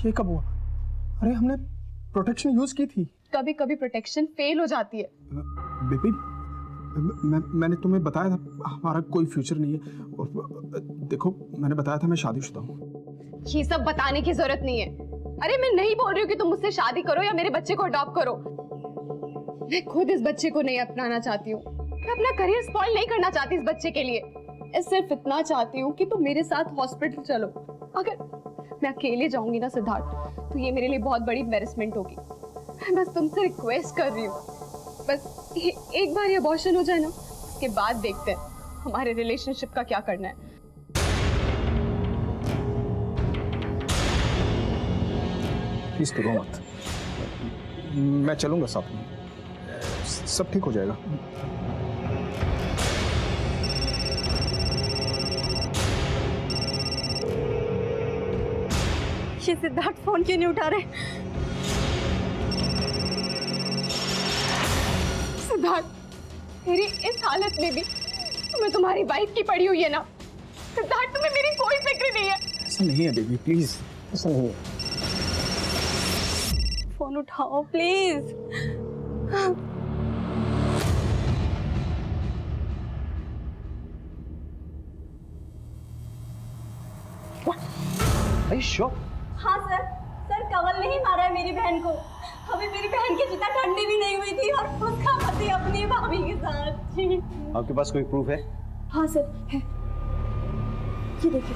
ये कब हुआ? अरे हमने प्रोटेक्शन यूज की थी। कभी कभी प्रोटेक्शन फेल हो जाती है। बेबी मैंने तुम्हें बताया था हमारा कोई फ्यूचर नहीं है, और देखो मैंने बताया था मैं शादीशुदा हूँ। ये सब बताने की जरूरत नहीं है। अरे मैं नहीं बोल रही हूँ कि तुम मुझसे शादी करो या मेरे बच्चे को अडॉप्ट करो। मैं खुद इस बच्चे को नहीं अपनाना चाहती हूँ। मैं अपना करियर स्पॉइल नहीं करना चाहती इस बच्चे के लिए। मैं सिर्फ इतना चाहती हूँ कि तुम मेरे साथ हॉस्पिटल चलो। अगर मैं अकेले जाऊंगी ना सिद्धार्थ, तो ये मेरे लिए बहुत बड़ी एम्बैरेसमेंट होगी। मैं बस तुमसे रिक्वेस्ट कर रही हूँ, बस एक बार ये अबॉर्शन हो जाए ना, उसके बाद देखते हैं हमारे रिलेशनशिप का क्या करना है। प्लीज करो मत, मैं चलूंगा साथ में, सब ठीक हो जाएगा। ये सिद्धार्थ फोन क्यों नहीं उठा रहे? सिद्धार्थ, मेरी इस हालत में भी तुम्हें तुम्हारी वाइफ की पड़ी हुई है ना? सिद्धार्थ, तुम्हें मेरी कोई फिक्र नहीं है? ऐसा नहीं है बेबी, प्लीज ऐसा नहीं है। फोन उठाओ प्लीज। हाँ सर, कमल ने ही मारा है मेरी बहन को। अभी मेरी बहन की चिता ठंडी भी नहीं हुई थी और उसका पति अपनी भाभी के साथ। आपके पास कोई प्रूफ है? हाँ सर है, ये देखिए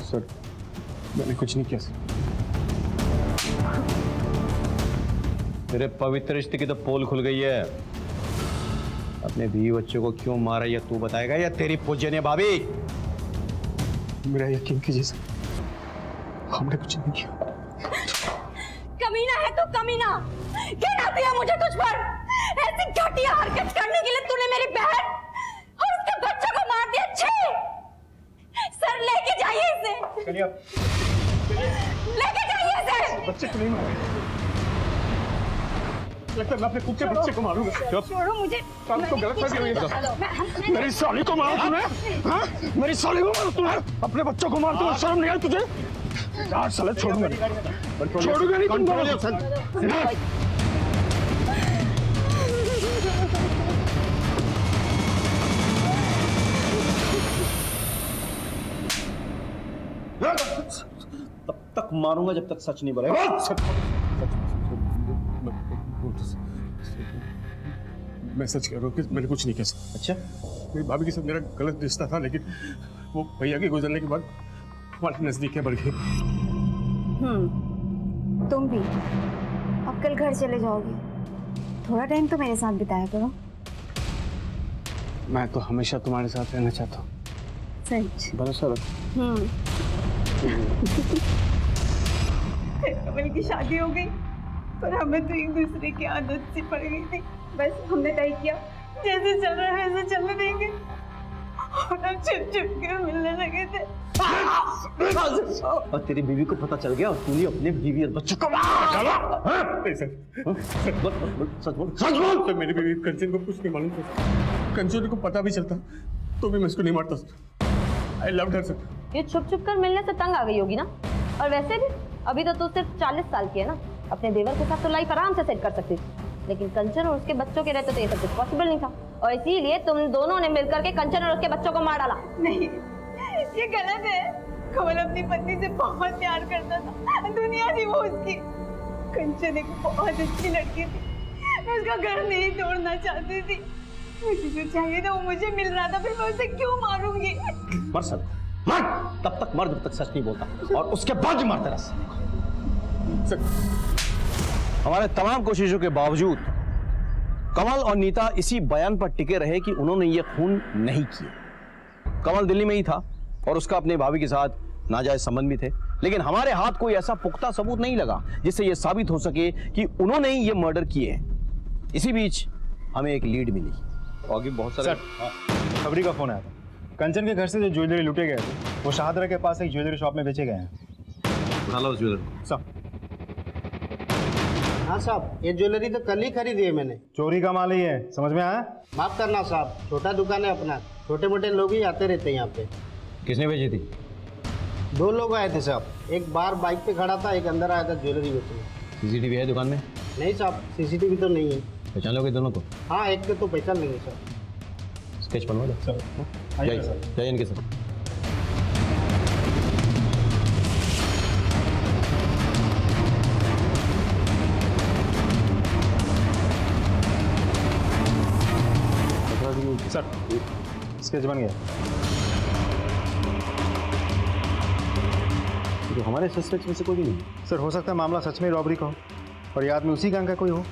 सर। मैंने कुछ नहीं किया सर। तेरे पवित्र रिश्ते की तो पोल खुल गई है। अपने बीवी बच्चों को क्यों मारा ये तू बताएगा या तेरी पूजनीय भाभी? मेरा यकीन कीजिए सर, हमने कुछ नहीं किया। कमीना है तो कमीना, क्या आती है मुझे तुझ पर? ऐसी घटिया हरकत करने के लिए तूने मेरी बहन और उसके बच्चों को मार दिया। छे सर, लेके जाइए इसे, लेके जाइए इसे। बच्चे को नहीं मारा, लगता है मैं अपने खुद के बच्चे को मारूंगा। छोड़ो मुझे, तो गलत फहमी हुई है। मेरी साली को मारा तूने? हाँ? मेरी साली को मारा तूने? अपने बच्चों को मारते हो, शर्म नहीं आई तुझे? यार साले छोड़ूंगा नहीं तुम दोनों को। तब तक मारूंगा जब तक सच नहीं बोलेगा। मैं सच कह रहा हूँ कि मैंने कुछ नहीं किया। अच्छा, मेरी भाभी के साथ मेरा गलत रिश्ता था, लेकिन वो भैया के गुजरने के बाद हमारी नजदीकियां बढ़ गई। तुम भी अब कल घर चले जाओगे, थोड़ा टाइम तो मेरे साथ बिताया करो। मैं तो हमेशा तुम्हारे साथ रहना चाहता हूँ। सच? भरोसा रखो। कमल की शादी हो गई, पर हमें तो एक दूसरे की आदत सी पड़ गई थी। बस हमने तय किया जैसे चल रहा है वैसे चलने देंगे, और हम छुप छुप के मिलने लगे थे। और तेरी बीवी को पता चल गया और तूने अपने बीवी और बच्चों को सच बोल। तो मेरी बीवी कंचन को कुछ नहीं मालूम था। कंचन को पता भी चलता तो भी मैं इसको नहीं मारता। I loved her sir. ये छुप छुप कर मिलने से तंग आ गई होगी ना। और वैसे भी अभी तो तू सिर्फ 40 साल की है ना, अपने देवर के साथ तो लाइफ आराम से सेट कर सकती थी, लेकिन कंचन और उसके बच्चों के रहते तो ये सब कुछ पॉसिबल नहीं था, और इसीलिए तुम दोनों ने मिलकर के कंचन और उसके बच्चों को मार डाला। नहीं, ये गलत है। कमल अपनी पत्नी से बहुत प्यार करता था, दुनिया थी वो उसकी। कंचन एक बहुत अच्छी लड़की थी, मैं उसका घर नहीं तोड़ना चाहती थी। मुझे जो चाहिए था वो मुझे मिल रहा था, फिर मैं उसे क्यों मारूंगी? मर सर, मर। तब तक मर जब तक सच नहीं बोलता, और उसके बाद ही मरते रह। हमारे तमाम कोशिशों के बावजूद कमल और नीता इसी बयान पर टिके रहे कि उन्होंने ये खून नहीं किया। कमल दिल्ली में ही था और उसका अपने भाभी के साथ नाजायज संबंध भी थे, लेकिन हमारे हाथ कोई ऐसा पुख्ता सबूत नहीं लगा जिससे यह साबित हो सके कि उन्होंने ही ये मर्डर किए हैं। इसी बीच हमें एक लीड मिली। आगे बहुत सारे खबरी का फोन आया था। कंचन के घर से जो ज्वेलरी लूटे गए थे वो शाहदरा के पास एक ज्वेलरी शॉप में बेचे गए हैं। उठा लो उस ज्वेलरी। सब हाँ साहब, ये ज्वेलरी तो कल ही खरीदी है मैंने। चोरी का माल ही है, समझ में आया? माफ करना साहब, छोटा दुकान है अपना, छोटे मोटे लोग ही आते रहते हैं यहाँ पे। किसने भेजी थी? 2 लोग आए थे साहब, एक बाहर बाइक पे खड़ा था, एक अंदर आया था ज्वेलरी बेचने। सीसीटीवी है दुकान में? नहीं साहब, सीसीटीवी तो नहीं है। पहचान लोगे दोनों को? हाँ, एक को तो पहचान लेंगे साहब। स्केच बनवा दो सर। जाइए इनके साथ। सर स्केच बन गया। तो हमारे सस्पेक्ट में से कोई भी नहीं। सर हो सकता है मामला सच में रॉबरी का हो और ये आदमी उसी गैंग का कोई हो।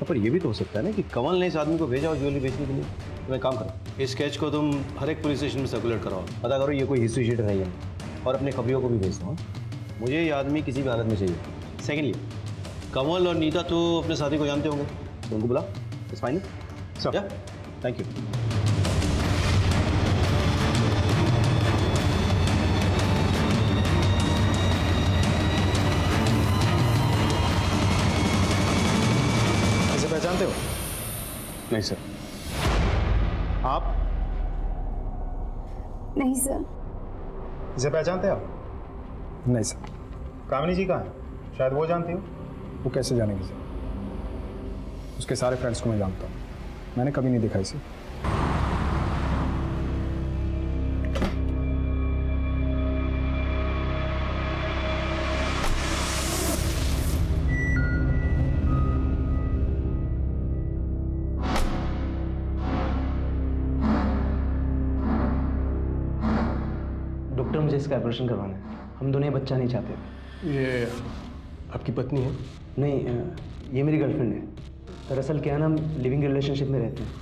पर ये भी तो हो सकता है ना कि कमल ने इस आदमी को भेजा हो ज्वेलरी बेचने के लिए। तो एक काम करो, इस स्केच को तुम हर एक पुलिस स्टेशन में सर्कुलेट कराओ, पता करो ये कोई हिस्ट्री शीट है या नहीं, और अपने खबरियों को भी भेज दो। मुझे ये आदमी किसी भी हालत में चाहिए। सेकेंडली, कमल और नीता तो अपने साथी को जानते होंगे, तो उनको बुला। It's fine sir. Thank you. पहचानते हो? नहीं सर। आप? नहीं सर। इसे पहचानते हो आप? नहीं सर। कामिनी जी कहाँ है? शायद वो जानती हो। वो कैसे जानेगी सर? उसके सारे फ्रेंड्स को मैं जानता हूँ, मैंने कभी नहीं देखा इसे। डॉक्टर, मुझे इसका ऑपरेशन करवाना है। हम दोनों ये बच्चा नहीं चाहते। ये आपकी पत्नी है? नहीं, ये मेरी गर्लफ्रेंड है। दरअसल क्या है ना, हम लिविंग रिलेशनशिप में रहते हैं,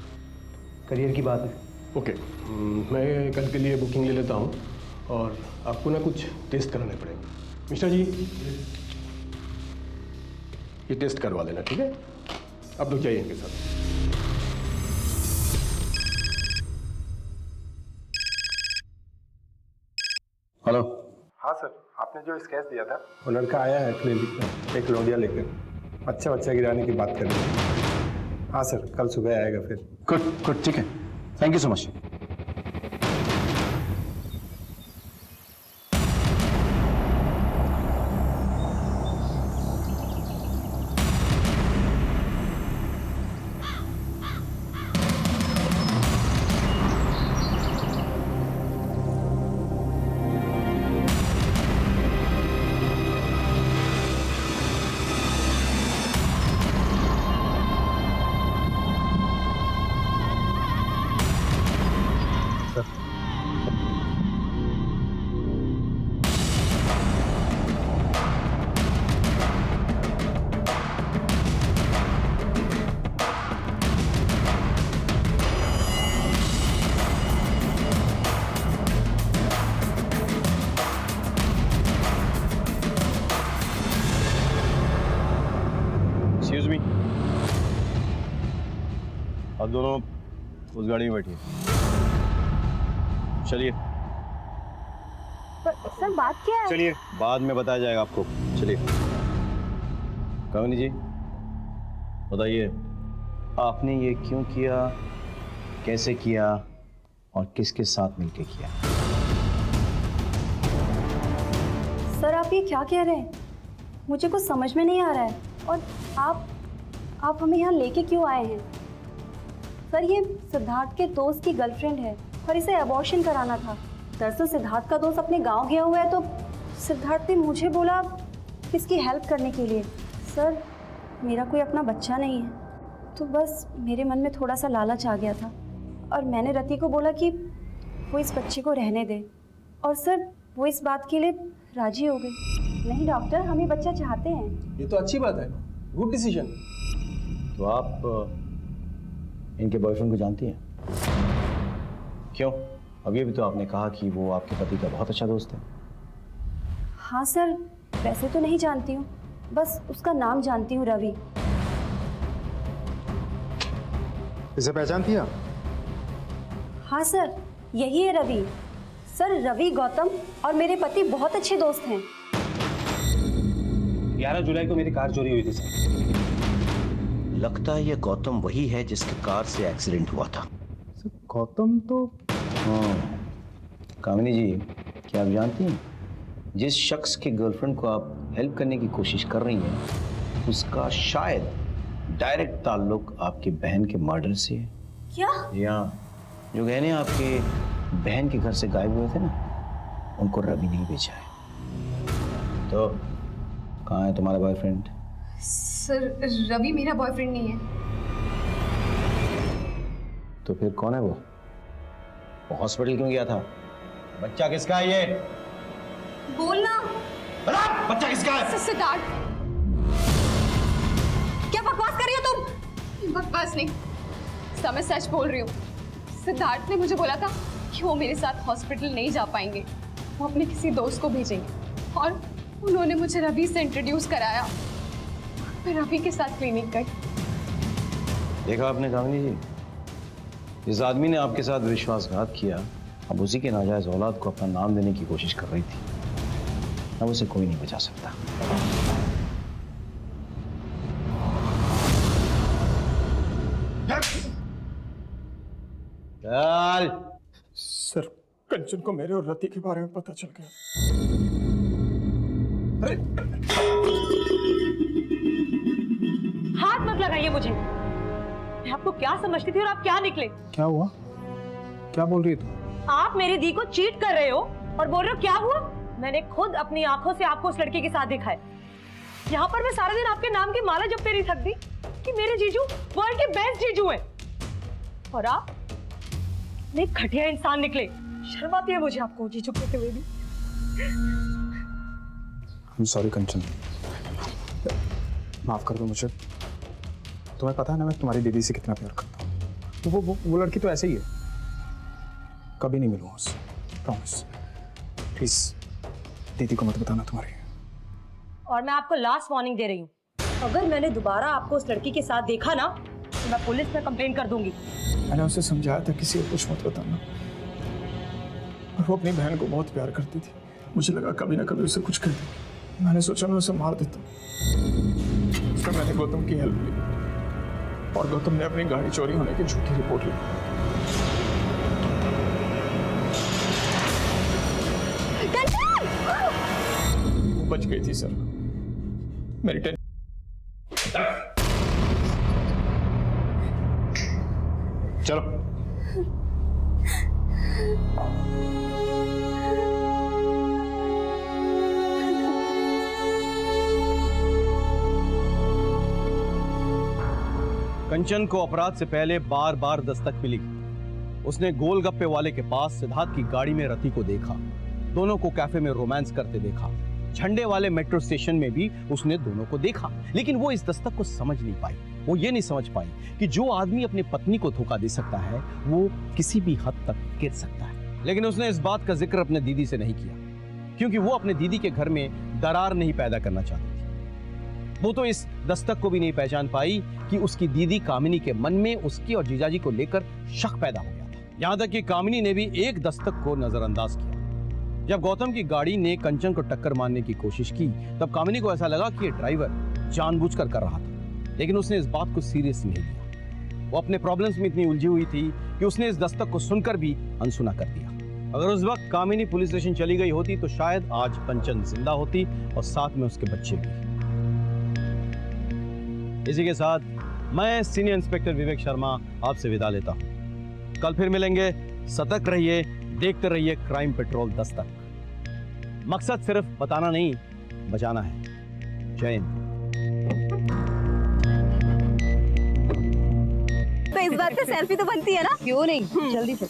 करियर की बात है। ओके, मैं कल के लिए बुकिंग ले लेता हूँ और आपको ना कुछ टेस्ट कराने पड़ेंगे। मिश्रा जी, ये टेस्ट करवा देना, ठीक है? आप लोग जाइए इनके साथ। हेलो। हाँ सर, आपने जो स्केच दिया था, वो लड़का आया है क्लिनिक में एक लौंडिया लेकर, अच्छा बच्चा गिराने की बात कर रहे हैं। हाँ सर, कल सुबह आएगा फिर। गुड गुड, ठीक है, thank you so much. Excuse me, आप दोनों उस गाड़ी में बैठिए। चलिए। सर बात क्या है? चलिए, बाद में बताया जाएगा आपको। चलिए। कामिनी जी, बताइए, आपने ये क्यों किया, कैसे किया और किसके साथ मिलके किया? सर आप ये क्या कह रहे हैं? मुझे कुछ समझ में नहीं आ रहा है। और आप हमें यहाँ लेके क्यों आए हैं? सर ये सिद्धार्थ के दोस्त की गर्लफ्रेंड है और इसे अबॉर्शन कराना था। दरअसल सिद्धार्थ का दोस्त अपने गांव गया हुआ है, तो सिद्धार्थ ने मुझे बोला इसकी हेल्प करने के लिए। सर मेरा कोई अपना बच्चा नहीं है, तो बस मेरे मन में थोड़ा सा लालच आ गया था और मैंने रति को बोला कि वो इस बच्चे को रहने दे, और सर वो इस बात के लिए राजी हो गई। नहीं डॉक्टर, हम ये बच्चा चाहते हैं। ये तो अच्छी बात है, गुड डिसीजन। तो आप इनके बॉयफ्रेंड को जानती हैं? क्यों? अभी भी तो आपने कहा कि वो आपके पति का बहुत अच्छा दोस्त है। हाँ सर, वैसे तो नहीं जानती हूँ, बस उसका नाम जानती हूँ, रवि। इसे पहचानती है? हाँ सर, यही है रवि। सर रवि, गौतम और मेरे पति बहुत अच्छे दोस्त हैं। 11 जुलाई को मेरी कार चोरी हुई थी सर। लगता है ये गौतम वही है जिसके कार से एक्सीडेंट हुआ था। सर गौतम तो कामिनी जी, क्या आप जानती हैं जिस शख्स के गर्लफ्रेंड को आप हेल्प करने की कोशिश कर रही हैं उसका शायद डायरेक्ट ताल्लुक आपकी बहन के मर्डर से है। क्या? या जो गहने आपके बहन के घर से गायब हुए थे ना, उनको रवि नहीं बेचा है। तो कहाँ है तुम्हारा बॉयफ्रेंड? सर रवि मेरा बॉयफ्रेंड नहीं है। तो फिर कौन है वो हॉस्पिटल क्यों गया था? बच्चा किसका है ये? बोलना। बच्चा किसका है? सिद्धार्थ। क्या बकवास कर रही हो तुम? बकवास नहीं, मैं सच बोल रही हूँ। सिद्धार्थ ने मुझे बोला था कि वो मेरे साथ हॉस्पिटल नहीं जा पाएंगे, वो अपने किसी दोस्त को भेजेंगे और उन्होंने मुझे रवि से इंट्रोड्यूस कराया। मैं रवि के साथ क्लिनिक गई। देखा आपने कामिनी जी, जिस आदमी ने आपके साथ विश्वासघात किया अब उसी के नाजायज औलाद को अपना नाम देने की कोशिश कर रही थी। अब उसे कोई नहीं बचा सकता। चल। सर कंचन को मेरे और रति के बारे में पता चल गया। हाथ मत लगाइए मुझे। मैं आपको क्या समझती थी और आप क्या निकले? क्या हुआ? क्या बोल रही है तू? आप मेरी दी को चीट कर रहे हो और बोल रहे हो क्या हुआ? मैंने खुद अपनी आंखों से आपको उस लड़के के साथ देखा है। यहाँ पर मैं सारा दिन आपके नाम की माला जपते नहीं थकती कि मेरे जीजू वर्ल्ड के बेस्ट जीजू हैं, और आप एक घटिया इंसान निकले। शर्म आती है मुझे आपको जीजू कहते हुए भी। I'm sorry कंचन, माफ कर दो मुझे। तुम्हें पता है ना मैं तुम्हारी दीदी से कितना प्यार करता हूँ। तो वो लड़की तो ऐसे ही है, कभी नहीं मिलूंगा उससे, प्रॉमिस। प्लीज दीदी को मत बताना तुम्हारी। और मैं आपको लास्ट वार्निंग दे रही हूँ, अगर मैंने दोबारा आपको उस लड़की के साथ देखा ना तो मैं पुलिस में कंप्लेंट कर दूंगी। मैंने उसे समझाया था किसी को कुछ मत बताना, और वो अपनी बहन को बहुत प्यार करती थी। मुझे लगा कभी ना कभी उसे कुछ कर दे। मैंने सोचा मैं उसे मार देता। फिर मैंने गौतम की हेल्प ली और गौतम ने अपनी गाड़ी चोरी होने की झूठी रिपोर्ट ली। वो बच गई थी सर। मेरी चलो कंचन को अपराध से पहले बार बार दस्तक मिली। उसने गोलगप्पे वाले के पास सिद्धार्थ की गाड़ी में रति को देखा, दोनों को कैफे में रोमांस करते देखा, झंडे वाले मेट्रो स्टेशन में भी उसने दोनों को देखा। लेकिन वो इस दस्तक को समझ नहीं पाई। वो ये नहीं समझ पाई कि जो आदमी अपनी पत्नी को धोखा दे सकता है वो किसी भी हद तक गिर सकता है। लेकिन उसने इस बात का जिक्र अपने दीदी से नहीं किया, क्योंकि वो अपने दीदी के घर में दरार नहीं पैदा करना चाहती थी। वो तो इस दस्तक को भी नहीं पहचान पाई कि उसकी दीदी कामिनी के मन में उसकी और जीजाजी को लेकर शक पैदा हो गया था। यहां तक कि कामिनी ने भी एक दस्तक को नजरअंदाज किया। जब गौतम की गाड़ी ने कंचन को टक्कर मारने की कोशिश की तब कामिनी को ऐसा लगा कि ये ड्राइवर जानबूझकर कर रहा था, लेकिन उसने इस बात को सीरियस नहीं लिया। वो अपने प्रॉब्लम्स में इतनी उलझी हुई थी कि उसने इस दस्तक को सुनकर भी अनसुना कर दिया। अगर उस वक्त कामिनी पुलिस स्टेशन चली गई होती तो शायद आज कंचन जिंदा होती और साथ में उसके बच्चे भी। इसी के साथ मैं सीनियर इंस्पेक्टर विवेक शर्मा आपसे विदा लेता हूं। कल फिर मिलेंगे। सतर्क रहिए, देखते रहिए क्राइम पेट्रोल दस्तक। मकसद सिर्फ बताना नहीं, बचाना है। जय हिंद। तो इस बात पे सेल्फी तो बनती है ना? क्यों नहीं, जल्दी से।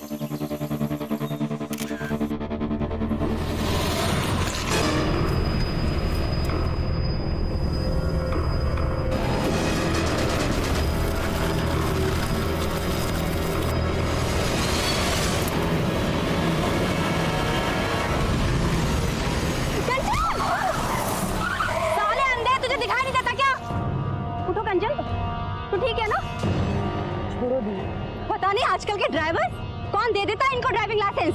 पता नहीं आजकल के ड्राइवर कौन दे देता है इनको ड्राइविंग लाइसेंस।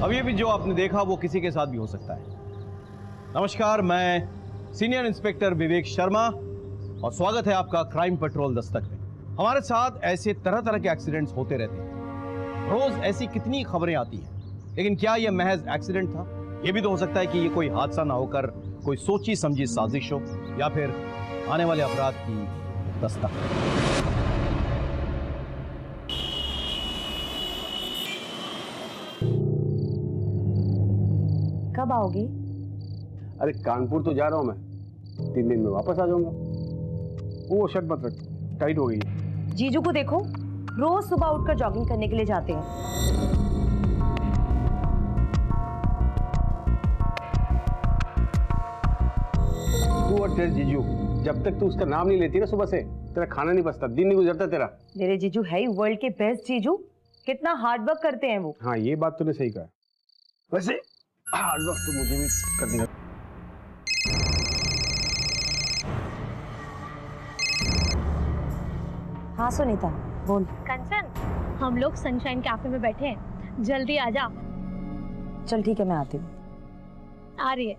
अब ये भी जो आपने देखा वो किसी के साथ भी हो सकता है। नमस्कार, मैं सीनियर इंस्पेक्टर विवेक शर्मा और स्वागत है आपका क्राइम पेट्रोल दस्तक में। हमारे साथ ऐसे तरह तरह के एक्सीडेंट्स होते रहते हैं, रोज ऐसी कितनी खबरें आती हैं, लेकिन क्या यह महज एक्सीडेंट था? यह भी तो हो सकता है कि यह कोई हादसा ना होकर कोई सोची समझी साजिश हो, या फिर आने वाले अपराध की दस्तक। कब आओगी? अरे कानपुर तो जा रहा हूँ मैं, 3 दिन में वापस आ जाऊंगा। वो शर्ट मत रख, टाइट हो गई है। जीजू को देखो, रोज सुबह उठकर जॉगिंग करने के लिए जाते हैं। तू और तेरे जीजू, जब तक तू उसका नाम नहीं लेती ना सुबह से, तेरा खाना नहीं बचता, दिन नहीं गुजरता तेरा। मेरे जीजू है ही वर्ल्ड के बेस्ट जीजू, कितना हार्ड वर्क करते हैं वो। हाँ, ये बात तूने सही कहा। वैसे हार्ड वर्क तो मुझे भी करनी है। हाँ सुनीता, बोल। कंचन, हम लोग सनशाइन कैफे में बैठे हैं, जल्दी आ जा। चल ठीक है, मैं आती हूँ। आ रही है।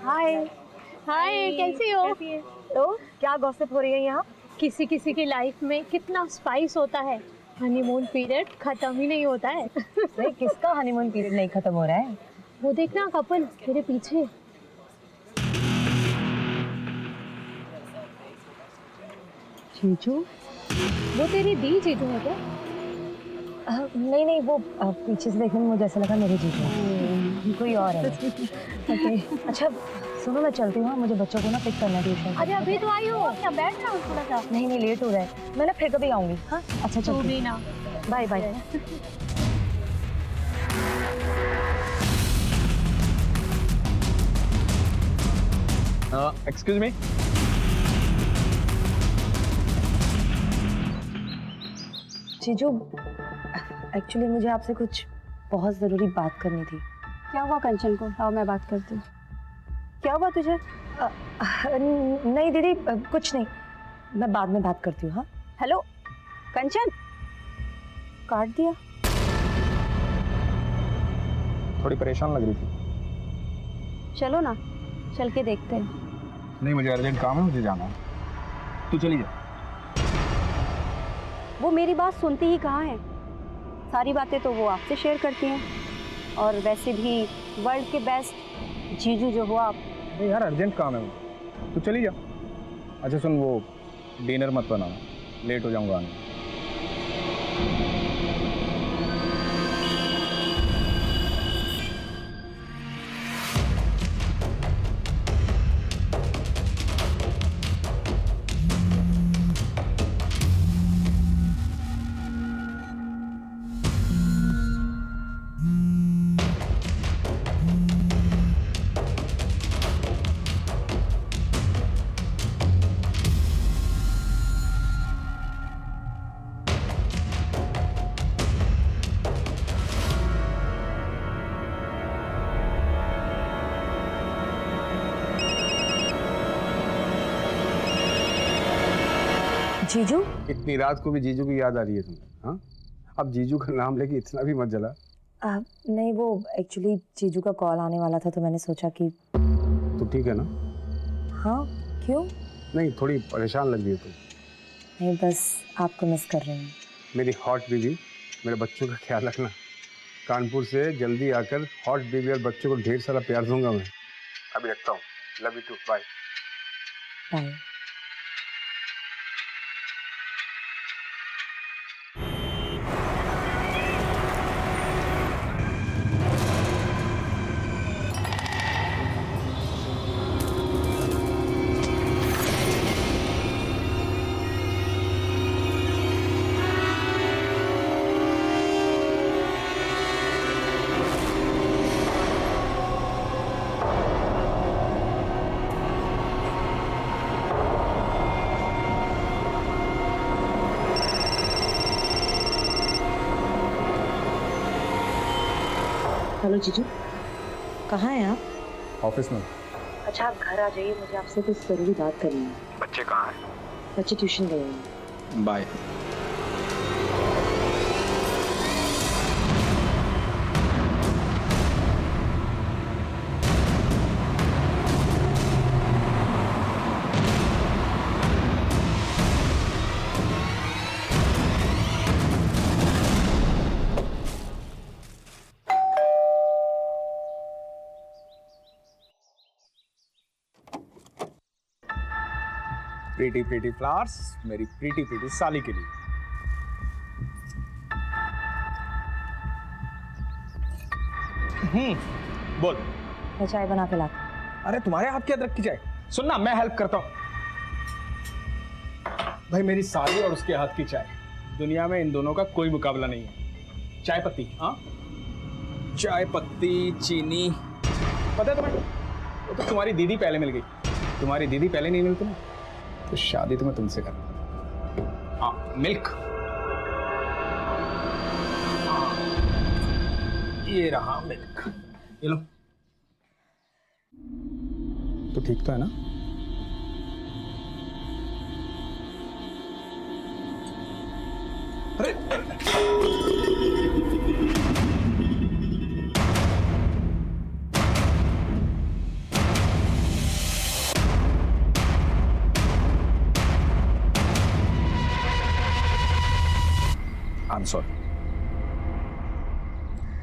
हाय। हाय, कैसी हो? तो क्या गॉसिप हो रही है यहाँ? किसी किसी की लाइफ में कितना स्पाइस होता है, हनीमून पीरियड खत्म ही नहीं होता है। नहीं, किसका हनीमून पीरियड नहीं खत्म हो रहा है? वो देखना कपल तेरे पीछे। जीजू, वो तेरी दी जीजू है क्या? नहीं नहीं, वो पीछे से देखने में मुझे ऐसा लगा मेरे जीजू हैं। कोई और है। ओके, अच्छा सुनो, मैं चलती हूँ, मुझे बच्चों को ना पिक करना है ट्यूशन। अरे अभी तो आई हो, क्या बैठ रहा हूँ थोड़ा सा? नहीं नहीं, लेट हो रहा है, मैं ना फिर कभी आऊँगी। हाँ अच्छा, तू चलती भी ना। Bye bye. Excuse me. जीजू, एक्चुअली मुझे आपसे कुछ बहुत ज़रूरी बात करनी थी। क्या हुआ कंचन को? आओ मैं बात करती हूँ। क्या हुआ तुझे? नहीं दीदी, कुछ नहीं, मैं बाद में बात करती हूँ। हाँ हेलो कंचन, काट दिया। थोड़ी परेशान लग रही थी। चलो ना, चल के देखते हैं। नहीं, मुझे अर्जेंट काम है, मुझे जाना है। तू चली जा। वो मेरी बात सुनती ही कहाँ है? सारी बातें तो वो आपसे शेयर करती हैं, और वैसे भी वर्ल्ड के बेस्ट जीजू जो हो आप। अरे यार, अर्जेंट काम है मुझे, तू चली जा। अच्छा सुन, वो डिनर मत बनाना, लेट हो जाऊंगा आने। जीजू, इतनी रात को भी जीजू की याद आ रही है तुम्हें? हाँ, अब जीजू का नाम लेके इतना भी मत जला। नहीं, वो एक्चुअली जीजू का कॉल आने वाला था, तो मैंने सोचा कि। तो ठीक है ना? हाँ, क्यों? नहीं, थोड़ी परेशान लग रही है तुम। नहीं, बस आपको मिस कर रही हूँ। मेरी हॉट बीवी, मेरे बच्चों का ख्याल रखना। कानपुर से जल्दी आकर हॉट बीवी और बच्चों को ढेर सारा प्यार दूंगा मैं। अभी रखता हूँ, love you too, bye bye. Hello जीजू, कहाँ हैं आप? ऑफिस में। अच्छा, आप घर आ जाइए, मुझे आपसे कुछ ज़रूरी बात करनी है। बच्चे कहाँ हैं? बच्चे ट्यूशन गए हैं। बाय। प्रीटी प्रीटी फ्लावर्स मेरी प्रीटी प्रीटी साली के लिए। बोल। मैं चाय बना के लाती। अरे तुम्हारे हाथ की अदरक की चाय। सुन ना, मैं हेल्प करता हूँ। भाई मेरी साली और उसके हाथ की चाय, दुनिया में इन दोनों का कोई मुकाबला नहीं है। चाय पत्ती, हाँ चाय पत्ती, चीनी, पता है तुम्हें, वो तो तुम्हारी दीदी पहले मिल गई। तुम्हारी दीदी पहले नहीं मिलती ना, तो शादी तो मैं तुमसे कर। हाँ मिल्क, ये रहा मिल्क, ये लो। तो ठीक तो है ना? अरे I'm sorry.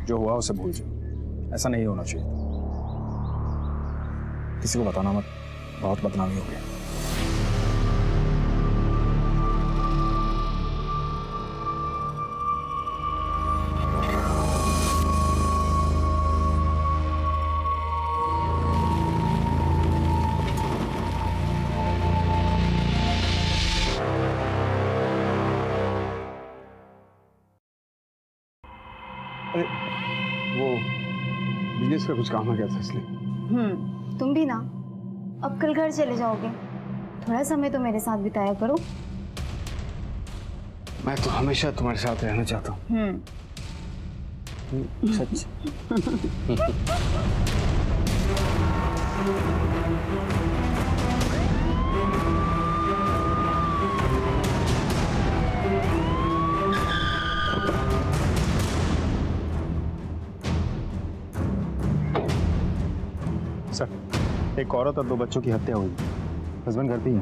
जो हुआ उसे भूल जाओ, ऐसा नहीं होना चाहिए। किसी को बताना मत, बहुत बदनामी हो गया। वो बिजनेस का कुछ काम आ गया था इसलिए। तुम भी ना, अब कल घर चले जाओगे, थोड़ा समय तो मेरे साथ बिताया करो। मैं तो हमेशा तुम्हारे साथ रहना चाहता हूँ। सच। सर, एक औरत और 2 बच्चों की हत्या हुई। हस्बैंड घर पे ही है।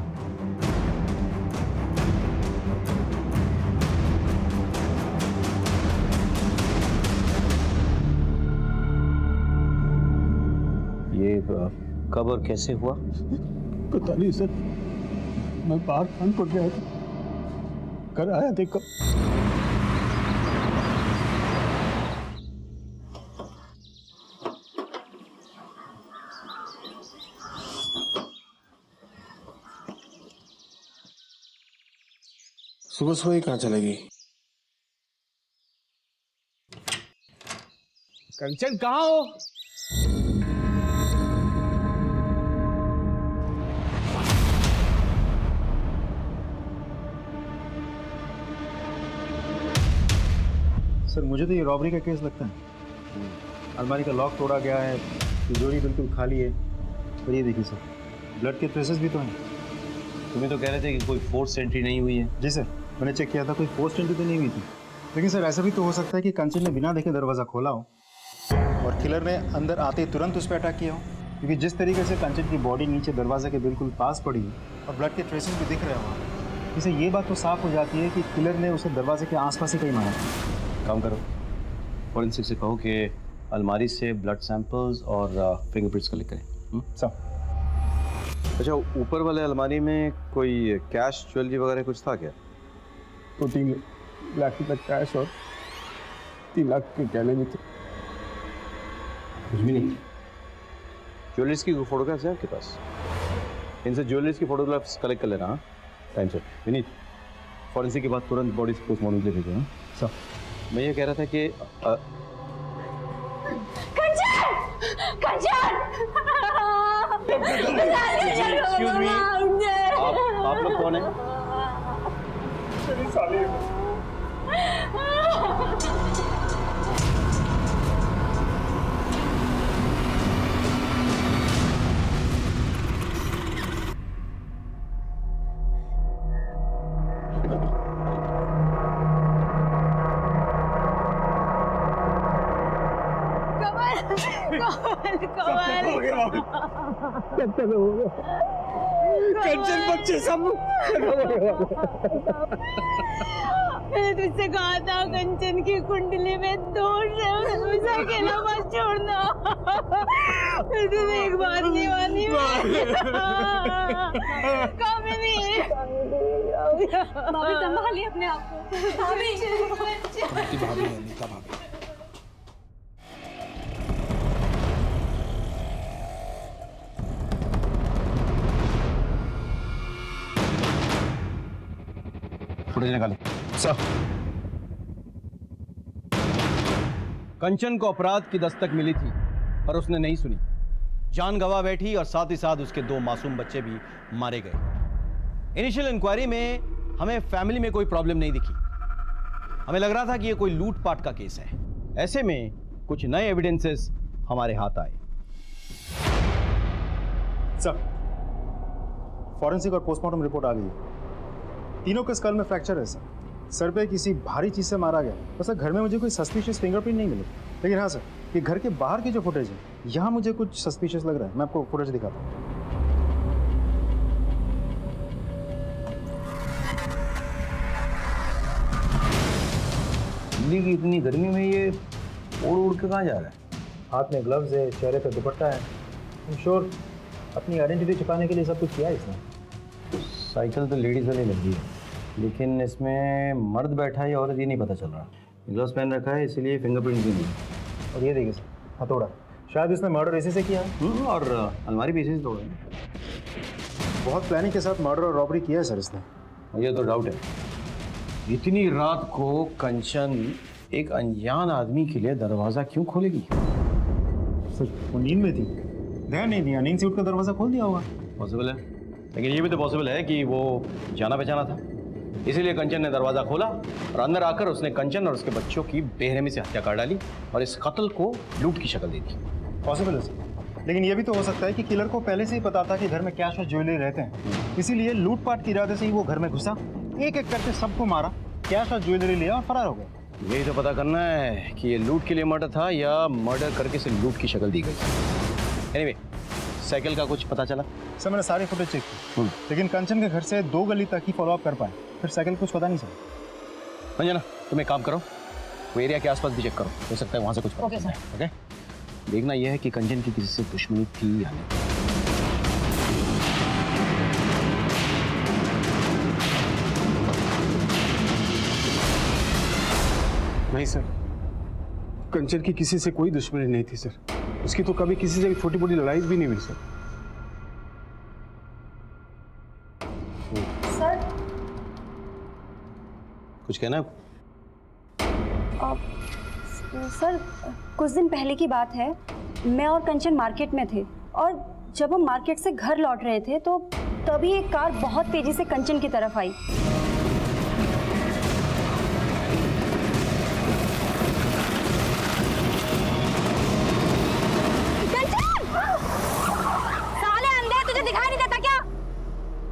ये कब और कैसे हुआ? पता नहीं सर, मैं बाहर कानपुर गया था, घर आया थे कब। सुबह सुबह ही कहाँ चलेगी? कंचन कहाँ हो? सर मुझे तो ये रॉबरी का केस लगता है। अलमारी का लॉक तोड़ा गया है, तिजोरी बिल्कुल खाली है। और ये देखिए सर, ब्लड के ट्रेसेस भी तो हैं। तुम्हें तो कह रहे थे कि कोई फोर्स एंट्री नहीं हुई है। जी सर, मैंने चेक किया था, कोई फोर्स एंट्री तो नहीं हुई थी। लेकिन सर ऐसा भी तो हो सकता है कि कंचन ने बिना देखे दरवाज़ा खोला हो और किलर ने अंदर आते ही तुरंत उस पर अटैक किया हो। क्योंकि जिस तरीके से कंचन की बॉडी नीचे दरवाजे के बिल्कुल पास पड़ी और ब्लड के ट्रेसेस भी दिख रहे हो, इससे ये बात तो साफ हो जाती है कि किलर ने उसे दरवाजे के आसपास ही कहीं मारा। काम करो, फॉरेंसिक से कहो कि अलमारी से ब्लड सैंपल्स और फिंगरप्रिंट्स कलेक्ट करें। सब। अच्छा, ऊपर वाले अलमारी में कोई कैश ज्वेलरी वगैरह कुछ था क्या? 2-3 लाख रुपए कैश और 3 लाख के गहने भी थे। कुछ भी नहीं। ज्वेलरीज की फोटोग्राफ्स हैं आपके पास? इनसे ज्वेलरीज की फोटोग्राफ्स कलेक्ट कर लेना। हाँ टाइम से। विनीत, फॉरेंसिक के बाद तुरंत बॉडी पोस्टमार्टम के लिए भेजो। हाँ सब। मैं ये कह रहा था कि एक्सक्यूज मी, आप लोग कौन हैं? मेरी साली है। कंचन बच्चे सब मैंने तुझसे कहा था कंचन की कुंडली में दोष है, उसे अकेला मत छोड़ना। तूने एक बात नहीं मानी। कामिनी भाभी संभालिए अपने आप को। भाभी नीता भाभी है, नीता भाभी। फुटेज निकाले सर। कंचन को अपराध की दस्तक मिली थी पर उसने नहीं सुनी, जान गंवा बैठी और साथ ही साथ उसके 2 मासूम बच्चे भी मारे गए। इनिशियल इंक्वायरी में हमें फैमिली में कोई प्रॉब्लम नहीं दिखी, हमें लग रहा था कि यह कोई लूटपाट का केस है। ऐसे में कुछ नए एविडेंसेस हमारे हाथ आए। सर, फॉरेंसिक और पोस्टमार्टम रिपोर्ट आ गई है। तीनों के स्कल में फ्रैक्चर है सर पे किसी भारी चीज से मारा गया। तो सर घर में मुझे कोई सस्पिशियस फिंगरप्रिंट नहीं मिले, लेकिन हाँ सर, ये घर के बाहर की जो फुटेज है यहाँ मुझे कुछ सस्पिशियस लग रहा है। मैं आपको फुटेज दिखाता हूँ। दिल्ली की इतनी गर्मी में ये उड़ उड़ के कहाँ जा रहा है? हाथ में ग्लव्स है, चेहरे पे दुपट्टा है। श्योर अपनी आइडेंटिटी छुपाने के लिए सब कुछ किया है इसने। साइकिल तो लेडीज वाली लग रही है, लेकिन इसमें मर्द बैठा है या औरत ये नहीं पता चल रहा। ग्लव्स पहन रखा है इसलिए फिंगरप्रिंट भी नहीं। और ये देखिए सर, हथौड़ा, शायद इसने मर्डर इसी से किया है। और अलमारी भी इसी से तोड़ा है। बहुत प्लानिंग के साथ मर्डर और रॉबरी किया है सर इसने। मुझे तो डाउट है, इतनी रात को कंचन एक अनजान आदमी के लिए दरवाजा क्यों खोलेगी? सर वो नींद में थी, ध्यान नहीं दिया, नींद से उठकर दरवाजा खोल दिया होगा। पॉसिबल है, लेकिन ये भी तो पॉसिबल है कि वो जाना पहचाना था, इसीलिए कंचन ने दरवाजा खोला और अंदर आकर उसने कंचन और उसके बच्चों की बेरहमी से हत्या कर डाली और इस कत्ल को लूट की शक्ल दे दी। पॉसिबल है सर, लेकिन ये भी तो हो सकता है कि किलर को पहले से ही पता था कि घर में कैश और ज्वेलरी रहते हैं, इसीलिए लूटपाट के इरादे से ही वो घर में घुसा, एक एक करके सबको मारा, कैश और ज्वेलरी लिया और फरार हो गया। यही तो पता करना है कि ये लूट के लिए मर्डर था या मर्डर करके से लूट की शक्ल दी गई। एनीवे, साइकिल का कुछ पता चला? सर मैंने सारी फुटेज चेक की, लेकिन कंचन के घर से 2 गली तक ही फॉलोअप कर पाए, फिर साइकिल कुछ पता नहीं सर। अंजना तुम एक काम करो, वो एरिया के आसपास भी चेक करो, हो सकता है वहाँ से कुछ पता चले। ओके, देखना यह है कि कंचन की किसी से दुश्मनी थी या नहीं। नहीं सर, कंचन की किसी से कोई दुश्मनी नहीं थी सर। उसकी तो कभी किसी से छोटी मोटी लड़ाई भी नहीं हुई सर। सर कुछ कहना है? सर कुछ दिन पहले की बात है, मैं और कंचन मार्केट में थे और जब हम मार्केट से घर लौट रहे थे तो तभी एक कार बहुत तेजी से कंचन की तरफ आई।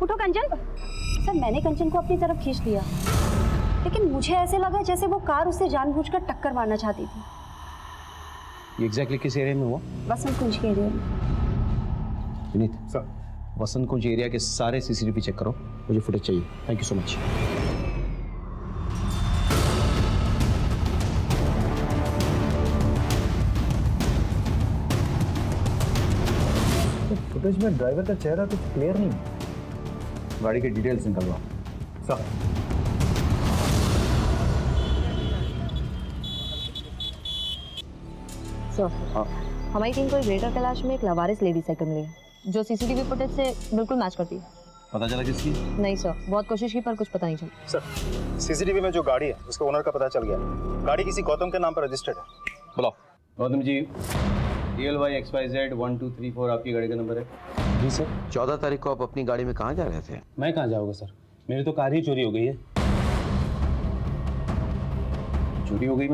उठो कंचन। सर मैंने कंचन को अपनी तरफ खींच लिया, लेकिन मुझे ऐसे लगा जैसे वो कार उसे जानबूझकर टक्कर मारना चाहती थी। ये एग्जैक्टली किस एरिया में हुआ? वसंत कुंज के एरिया में। विनीत सर, वसंत कुंज एरिया के सारे सीसीटीवी चेक करो, मुझे फुटेज चाहिए। Thank you so much. Footage में ड्राइवर का चेहरा कुछ क्लियर नहीं है। गाड़ी के डिटेल्स निकलवा। सर सर, हमारी टीम को एक ग्रेटर कैलाश में एक लवारिस लेडी साइकिल मिली है जो सीसीटीवी फुटेज से बिल्कुल मैच करती है। पता चला किसकी? नहीं सर, बहुत कोशिश की पर कुछ पता नहीं चला। सर सीसीटीवी में जो गाड़ी है उसके ओनर का पता चल गया। गाड़ी किसी गौतम के नाम पर रजिस्टर्ड है। बुलाओ। गौतम जी, DLY XYZ 1234 आपकी गाड़ी का नंबर है? जी सर। 14 तारीख को आप अपनी गाड़ी में कहाँ जा रहे थे? मैं कहाँ जाऊँगा सर, मेरी तो कार ही चोरी हो गई है। चोरी हो गई?